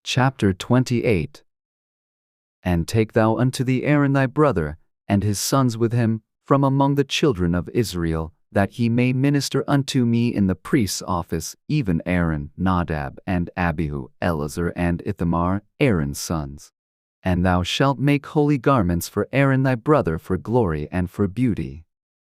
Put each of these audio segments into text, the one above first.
Chapter 28. And take thou unto thee Aaron thy brother, and his sons with him, from among the children of Israel, that he may minister unto me in the priest's office, even Aaron, Nadab, and Abihu, Eleazar, and Ithamar, Aaron's sons. And thou shalt make holy garments for Aaron thy brother for glory and for beauty.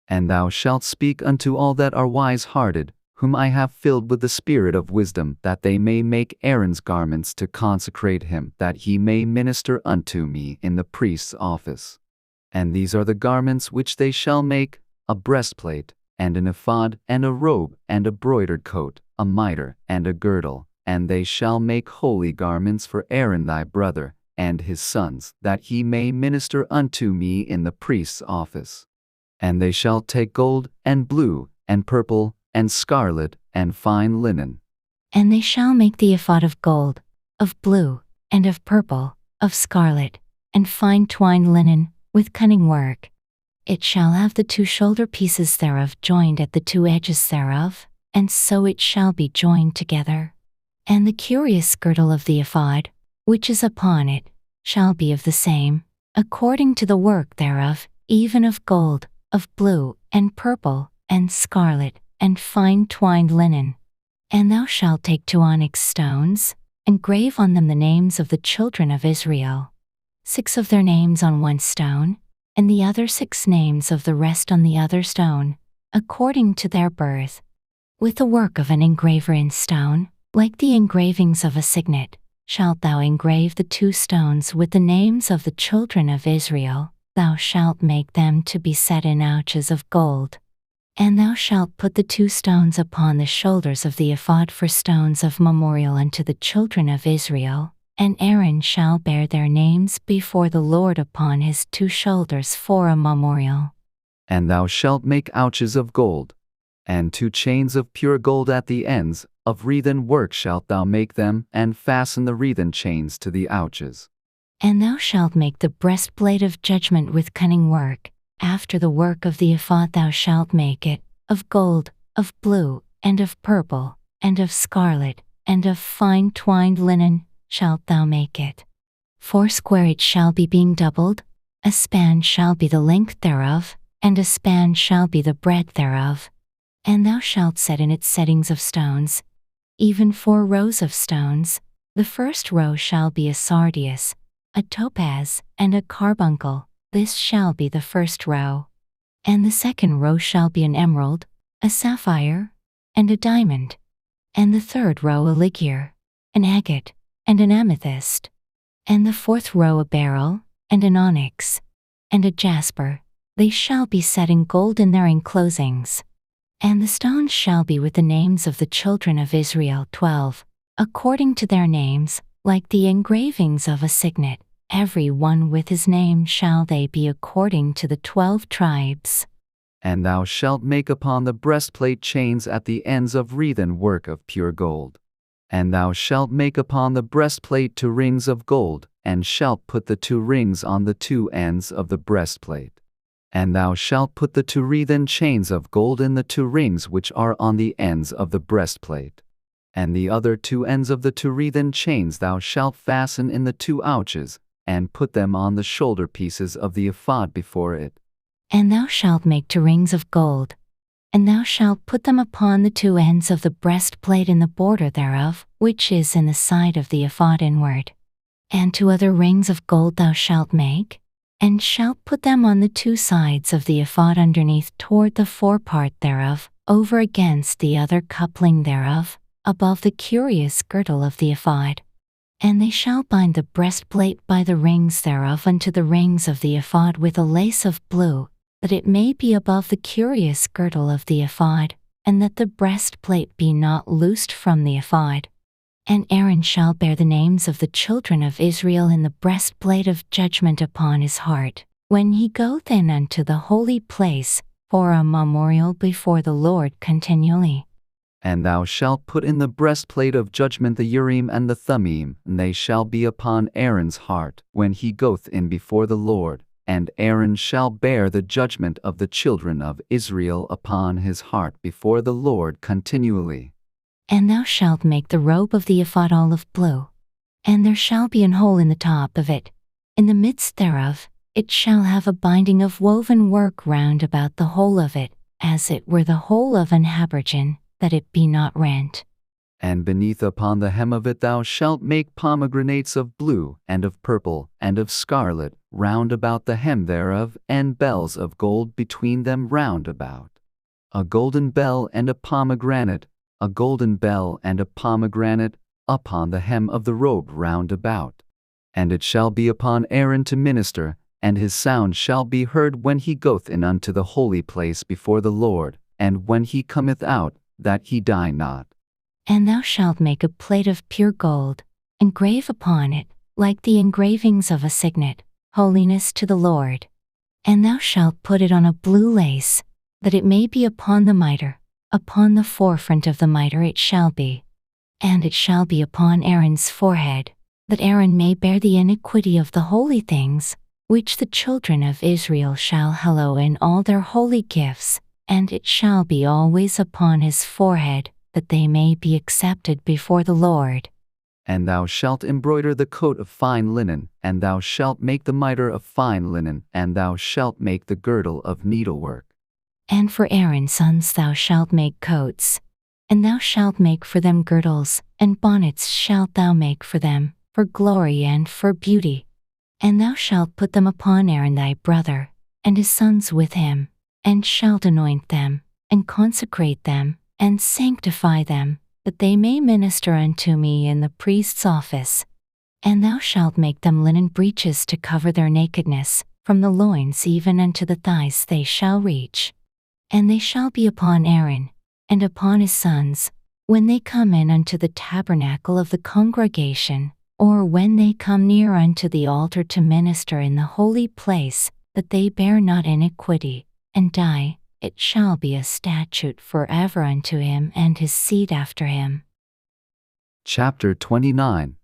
And thou shalt speak unto all that are wise-hearted, whom I have filled with the spirit of wisdom, that they may make Aaron's garments to consecrate him, that he may minister unto me in the priest's office. And these are the garments which they shall make: a breastplate, and an ephod, and a robe, and a broidered coat, a mitre, and a girdle. And they shall make holy garments for Aaron thy brother, and his sons, that he may minister unto me in the priest's office. And they shall take gold, and blue, and purple, and scarlet, and fine linen. And they shall make the ephod of gold, of blue, and of purple, of scarlet, and fine twined linen, with cunning work. It shall have the 2 shoulder pieces thereof joined at the 2 edges thereof, and so it shall be joined together. And the curious girdle of the ephod, which is upon it, shall be of the same, according to the work thereof, even of gold, of blue, and purple, and scarlet, and fine twined linen. And thou shalt take 2 onyx stones, and grave on them the names of the children of Israel, 6 of their names on 1 stone, and the other 6 names of the rest on the other stone, according to their birth. With the work of an engraver in stone, like the engravings of a signet, shalt thou engrave the 2 stones with the names of the children of Israel. Thou shalt make them to be set in ouches of gold. And thou shalt put the 2 stones upon the shoulders of the ephod for stones of memorial unto the children of Israel, and Aaron shall bear their names before the Lord upon his 2 shoulders for a memorial. And thou shalt make ouches of gold, and 2 chains of pure gold at the ends, of wreathen work shalt thou make them, and fasten the wreathen chains to the ouches. And thou shalt make the breastplate of judgment with cunning work. After the work of the ephod thou shalt make it, of gold, of blue, and of purple, and of scarlet, and of fine twined linen, shalt thou make it. 4 square it shall be, being doubled, a span shall be the length thereof, and a span shall be the breadth thereof. And thou shalt set in it settings of stones, even 4 rows of stones. The first row shall be a sardius, a topaz, and a carbuncle. This shall be the first row. And the second row shall be an emerald, a sapphire, and a diamond. And the third row a ligure, an agate, and an amethyst. And the 4th row a beryl, and an onyx, and a jasper. They shall be set in gold in their enclosings. And the stones shall be with the names of the children of Israel 12, according to their names, like the engravings of a signet. Every one with his name shall they be according to the 12 tribes. And thou shalt make upon the breastplate chains at the ends of wreathen work of pure gold. And thou shalt make upon the breastplate 2 rings of gold, and shalt put the 2 rings on the 2 ends of the breastplate. And thou shalt put the 2 wreathen chains of gold in the 2 rings which are on the ends of the breastplate. And the other 2 ends of the 2 wreathen chains thou shalt fasten in the 2 ouches, and put them on the shoulder pieces of the ephod before it. And thou shalt make 2 rings of gold, and thou shalt put them upon the 2 ends of the breastplate in the border thereof, which is in the side of the ephod inward. And 2 other rings of gold thou shalt make, and shalt put them on the 2 sides of the ephod underneath toward the forepart thereof, over against the other coupling thereof, above the curious girdle of the ephod. And they shall bind the breastplate by the rings thereof unto the rings of the ephod with a lace of blue, that it may be above the curious girdle of the ephod, and that the breastplate be not loosed from the ephod. And Aaron shall bear the names of the children of Israel in the breastplate of judgment upon his heart, when he goeth in unto the holy place, for a memorial before the Lord continually. And thou shalt put in the breastplate of judgment the Urim and the Thummim, and they shall be upon Aaron's heart, when he goeth in before the Lord. And Aaron shall bear the judgment of the children of Israel upon his heart before the Lord continually. And thou shalt make the robe of the ephod olive blue, And there shall be an hole in the top of it. In the midst thereof, it shall have a binding of woven work round about the whole of it, as it were the whole of an habergeon, that it be not rent. And beneath upon the hem of it thou shalt make pomegranates of blue, and of purple, and of scarlet, round about the hem thereof, and bells of gold between them round about. A golden bell and a pomegranate, a golden bell and a pomegranate, upon the hem of the robe round about. And it shall be upon Aaron to minister, and his sound shall be heard when he goeth in unto the holy place before the Lord, and when he cometh out, that he die not. And thou shalt make a plate of pure gold, engrave upon it, like the engravings of a signet, Holiness to the Lord. And thou shalt put it on a blue lace, that it may be upon the mitre, upon the forefront of the mitre it shall be. And it shall be upon Aaron's forehead, that Aaron may bear the iniquity of the holy things, which the children of Israel shall hallow in all their holy gifts, and it shall be always upon his forehead, that they may be accepted before the Lord. And thou shalt embroider the coat of fine linen, and thou shalt make the mitre of fine linen, and thou shalt make the girdle of needlework. And for Aaron's sons thou shalt make coats, and thou shalt make for them girdles, and bonnets shalt thou make for them, for glory and for beauty. And thou shalt put them upon Aaron thy brother, and his sons with him, and shalt anoint them, and consecrate them, and sanctify them, that they may minister unto me in the priest's office. And thou shalt make them linen breeches to cover their nakedness, from the loins even unto the thighs they shall reach. And they shall be upon Aaron, and upon his sons, when they come in unto the tabernacle of the congregation, or when they come near unto the altar to minister in the holy place, that they bear not iniquity, and die. It shall be a statute forever unto him and his seed after him. Chapter 29.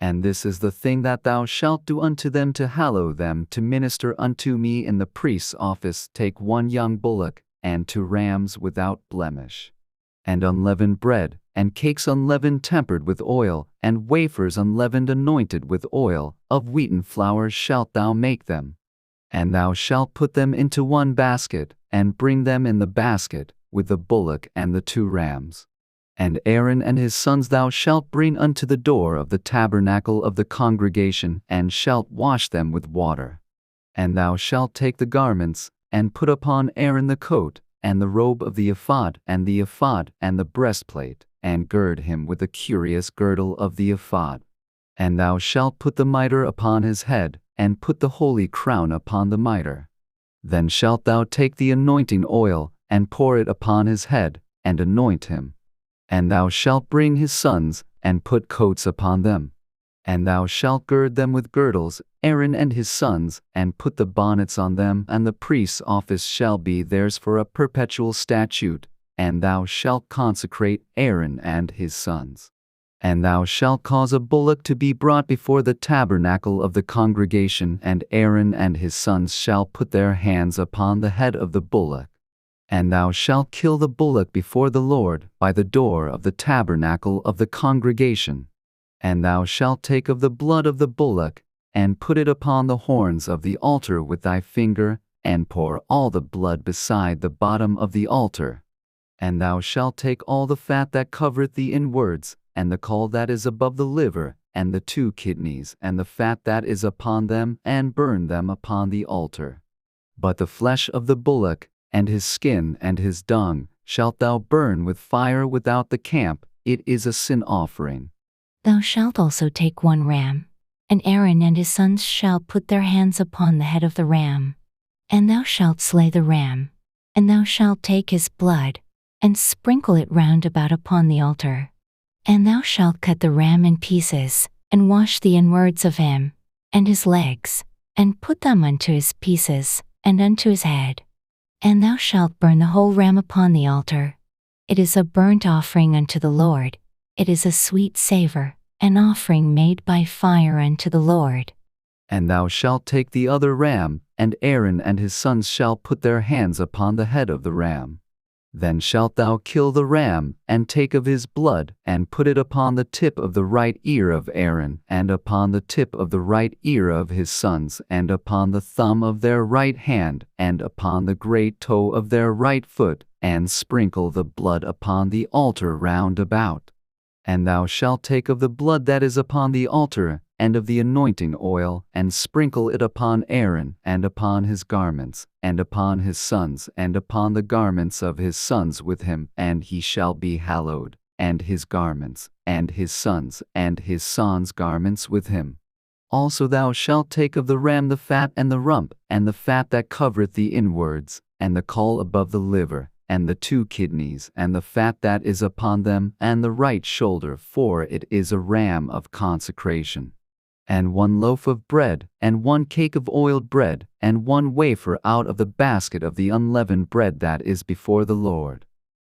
And this is the thing that thou shalt do unto them to hallow them to minister unto me in the priest's office. Take 1 young bullock, and 2 rams without blemish, and unleavened bread, and cakes unleavened tempered with oil, and wafers unleavened anointed with oil, of wheaten flour shalt thou make them. And thou shalt put them into 1 basket, and bring them in the basket, with the bullock and the 2 rams. And Aaron and his sons thou shalt bring unto the door of the tabernacle of the congregation, and shalt wash them with water. And thou shalt take the garments, and put upon Aaron the coat, and the robe of the ephod, and the breastplate, and gird him with the curious girdle of the ephod. And thou shalt put the mitre upon his head, and put the holy crown upon the mitre. Then shalt thou take the anointing oil, and pour it upon his head, and anoint him. And thou shalt bring his sons, and put coats upon them. And thou shalt gird them with girdles, Aaron and his sons, and put the bonnets on them, and the priest's office shall be theirs for a perpetual statute. And thou shalt consecrate Aaron and his sons. And thou shalt cause a bullock to be brought before the tabernacle of the congregation, and Aaron and his sons shall put their hands upon the head of the bullock. And thou shalt kill the bullock before the Lord by the door of the tabernacle of the congregation. And thou shalt take of the blood of the bullock, and put it upon the horns of the altar with thy finger, and pour all the blood beside the bottom of the altar. And thou shalt take all the fat that covereth the inwards, and the caul that is above the liver, and the 2 kidneys, and the fat that is upon them, and burn them upon the altar. But the flesh of the bullock, and his skin and his dung, shalt thou burn with fire without the camp. It is a sin offering. Thou shalt also take 1 ram, and Aaron and his sons shall put their hands upon the head of the ram. And thou shalt slay the ram, and thou shalt take his blood, and sprinkle it round about upon the altar. And thou shalt cut the ram in pieces, and wash the inwards of him, and his legs, and put them unto his pieces, and unto his head. And thou shalt burn the whole ram upon the altar. It is a burnt offering unto the Lord. It is a sweet savour, an offering made by fire unto the Lord. And thou shalt take the other ram, and Aaron and his sons shall put their hands upon the head of the ram. Then shalt thou kill the ram, and take of his blood, and put it upon the tip of the right ear of Aaron, and upon the tip of the right ear of his sons, and upon the thumb of their right hand, and upon the great toe of their right foot, and sprinkle the blood upon the altar round about. And thou shalt take of the blood that is upon the altar, and of the anointing oil, and sprinkle it upon Aaron, and upon his garments, and upon his sons, and upon the garments of his sons with him, and he shall be hallowed, and his garments, and his sons' garments with him. Also thou shalt take of the ram the fat and the rump, and the fat that covereth the inwards, and the caul above the liver, and the 2 kidneys, and the fat that is upon them, and the right shoulder, for it is a ram of consecration. And 1 loaf of bread, and 1 cake of oiled bread, and 1 wafer out of the basket of the unleavened bread that is before the Lord.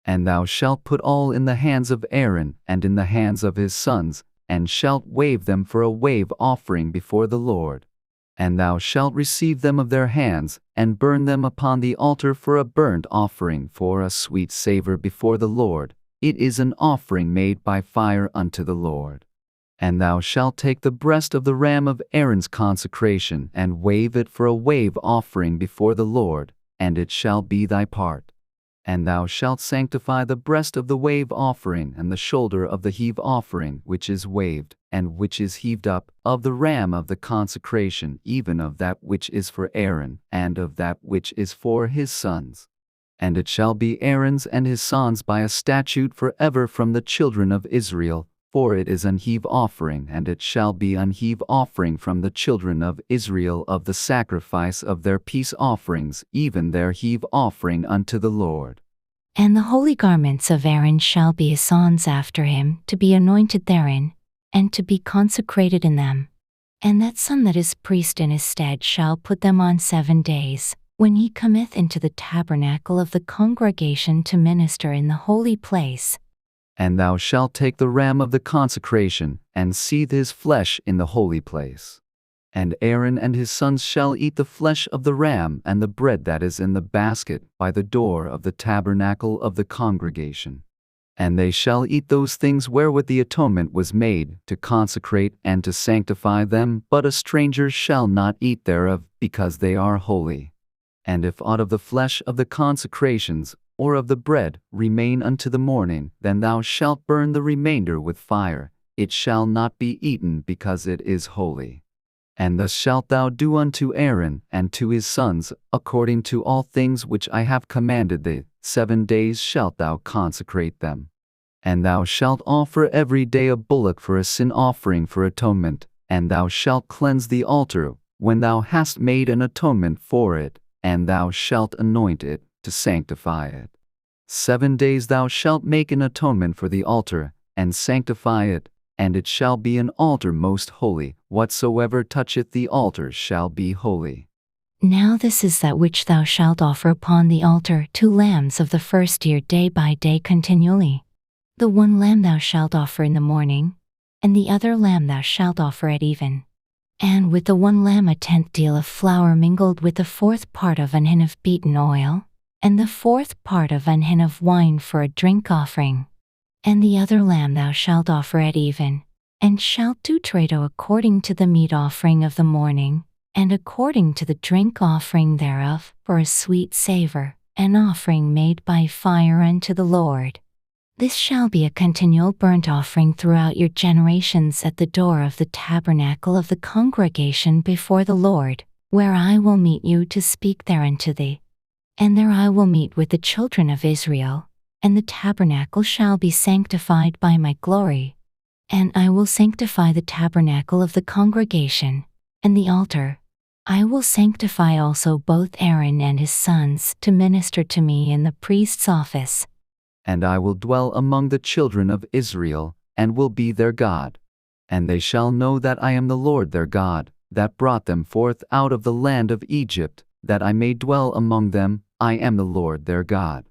And thou shalt put all in the hands of Aaron, and in the hands of his sons, and shalt wave them for a wave offering before the Lord. And thou shalt receive them of their hands, and burn them upon the altar for a burnt offering, for a sweet savor before the Lord. It is an offering made by fire unto the Lord. And thou shalt take the breast of the ram of Aaron's consecration, and wave it for a wave offering before the Lord, and it shall be thy part. And thou shalt sanctify the breast of the wave offering, and the shoulder of the heave offering, which is waved, and which is heaved up, of the ram of the consecration, even of that which is for Aaron, and of that which is for his sons. And it shall be Aaron's and his sons by a statute forever from the children of Israel, for it is an heave offering, and it shall be an heave offering from the children of Israel of the sacrifice of their peace offerings, even their heave offering unto the Lord. And the holy garments of Aaron shall be his sons after him, to be anointed therein, and to be consecrated in them. And that son that is priest in his stead shall put them on 7 days, when he cometh into the tabernacle of the congregation to minister in the holy place. And thou shalt take the ram of the consecration, and seethe his flesh in the holy place. And Aaron and his sons shall eat the flesh of the ram and the bread that is in the basket by the door of the tabernacle of the congregation. And they shall eat those things wherewith the atonement was made, to consecrate and to sanctify them, but a stranger shall not eat thereof, because they are holy. And if aught of the flesh of the consecrations, or of the bread, remain unto the morning, then thou shalt burn the remainder with fire. It shall not be eaten, because it is holy. And thus shalt thou do unto Aaron and to his sons, according to all things which I have commanded thee. 7 days shalt thou consecrate them. And thou shalt offer every day a bullock for a sin offering for atonement, and thou shalt cleanse the altar, when thou hast made an atonement for it, and thou shalt anoint it, to sanctify it. 7 days thou shalt make an atonement for the altar, and sanctify it, and it shall be an altar most holy. Whatsoever toucheth the altar shall be holy. Now this is that which thou shalt offer upon the altar: 2 lambs of the first year day by day continually. The 1 lamb thou shalt offer in the morning, and the other lamb thou shalt offer at even. And with the 1 lamb a 10th deal of flour mingled with the 4th part of an hin of beaten oil, and the 4th part of an hin of wine for a drink offering. And the other lamb thou shalt offer at even, and shalt do trado according to the meat offering of the morning, and according to the drink offering thereof, for a sweet savor, an offering made by fire unto the Lord. This shall be a continual burnt offering throughout your generations at the door of the tabernacle of the congregation before the Lord, where I will meet you to speak thereunto thee. And there I will meet with the children of Israel, and the tabernacle shall be sanctified by my glory. And I will sanctify the tabernacle of the congregation, and the altar. I will sanctify also both Aaron and his sons to minister to me in the priest's office. And I will dwell among the children of Israel, and will be their God. And they shall know that I am the Lord their God, that brought them forth out of the land of Egypt, that I may dwell among them. I am the Lord their God.